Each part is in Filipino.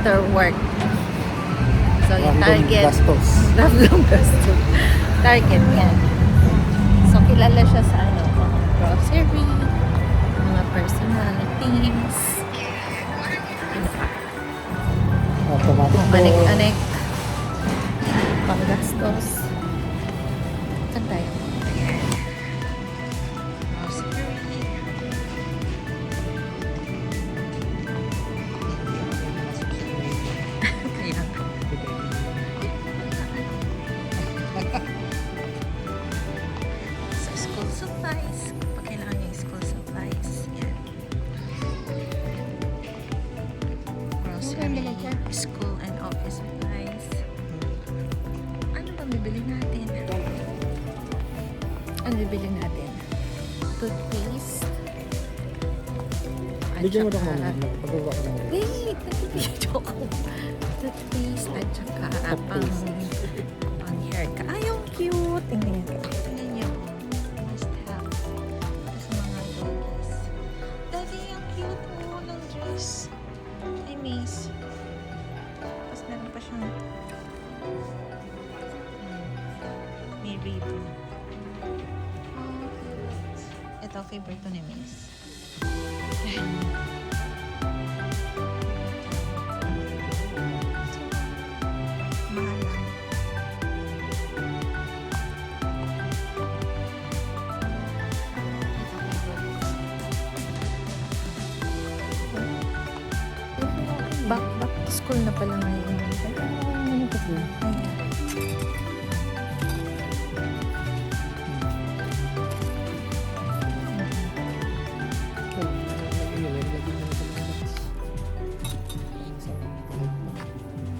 after work. So, yung Random target, gastos. random gastos. Target yan. So, kilala siya sa ano, mga grocery, mga personal things, ano pa, Automatic kung door. anek-anek, panggastos. Saan tayo? Kaya, sa school supplies, kapag kailangan yung school supplies, yan. Grocery, school and office supplies. Ano ba bibili natin? Ano bibili natin? Toothpaste. At Bigyan mo na saka- kami. Pagbawa ka lang. Wait! Nagbibidyo ko. Toothpaste at saka pang haircut. Ay, yung cute! Tingnan nyo. Tingnan nyo. Must have. Sa mga doggies. Daddy, yung cute mo ng dress. Ay, Mace. Tapos meron pa siyang may ribbon. Oh, cute. Ito, favorite to ni Mace. Mahal lang. Back to school na pala ngayon. Ano ka po?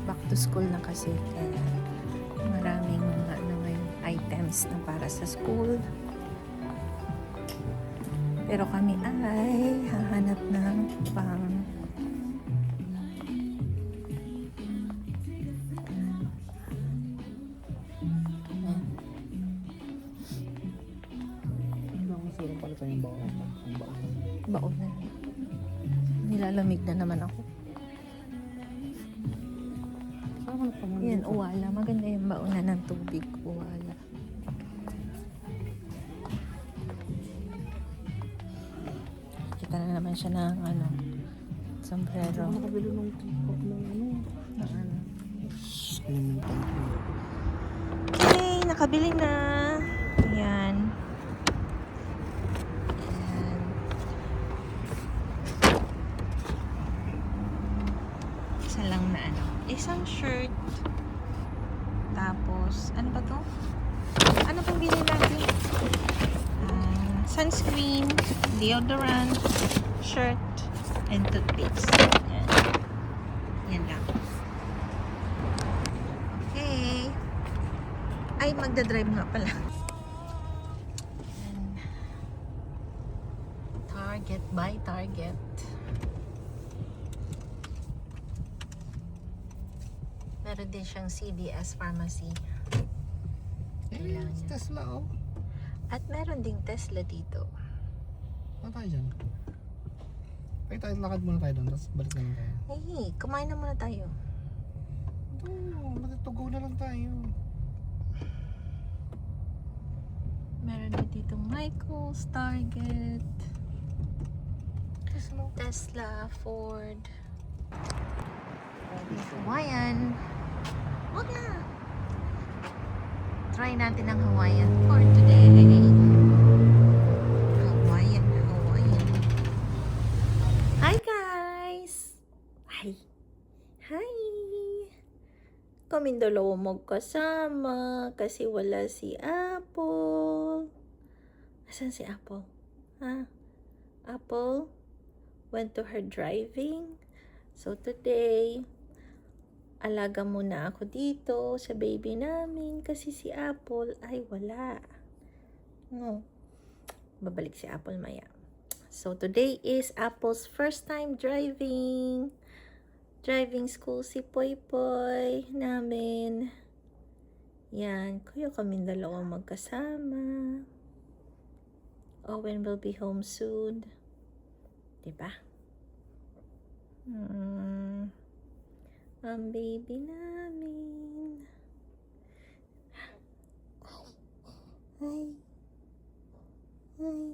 Back to school na kasi. Kaya maraming mga ano ngayon, items na para sa school. Pero kami ay hahanap ng pang Masarap pala tayong baon. Ang baon. baon na. Nilalamig na naman ako. Saan ka nagpaman Yan, dito? uwala. Maganda yung bauna ng tubig. Uwala. Kita na naman siya ng ano, sombrero. Ako nakabili ng TikTok ng ano. Ng ano. Kalimutan ko. Okay, nakabili na. Ayan. Ayan. Isa lang na ano. Isang shirt. Tapos, ano ba to? Ano pang bilhin natin? Sunscreen, deodorant, shirt, and toothpaste. Ayan. Yan lang. Okay. Ay, magdadrive nga pala. Ayan. Target by Target. Meron din siyang CVS Pharmacy. Kailangan niya. Tesla oh. At meron ding Tesla dito. Ano tayo dyan? Pwede tayo lakad muna tayo doon. Tapos balik na lang tayo. Hey, kumain na muna tayo. Oo, matitugo na lang tayo. Meron din dito Michael's, Target, Tesla. Tesla, Ford, Hawaiian. Wag na! Try natin ang Hawaiian for today. Hawaiian. Hi guys! Hi! Hi! Kaming dalawa magkasama kasi wala si Apple. Asan si Apple? Ha? Apple went to her driving. So today, alaga muna ako dito sa baby namin kasi si Apple ay wala. No. Babalik si Apple maya. So today is Apple's first time driving school si Poy Poy namin. Yan, kuya kaming dalawa magkasama. Owen will be home soon. Diba? Ang baby namin. Ay. Ay.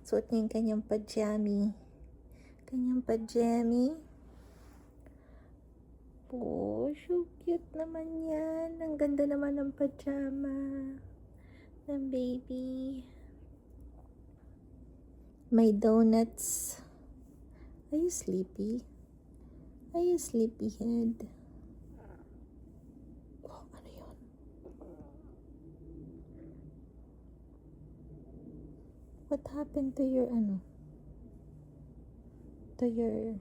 Suot niya yung kanyang pajami. Kanyang pajami. Oh, so cute naman yan. Ang ganda naman ng pajama ng baby. May donuts. Are you sleepy? Are you sleepyhead? Oh, ano yun? What happened to your to your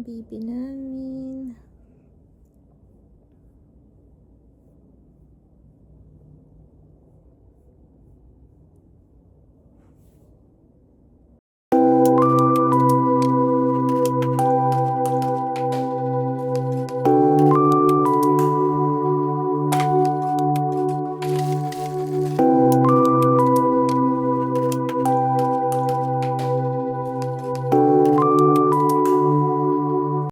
baby namin?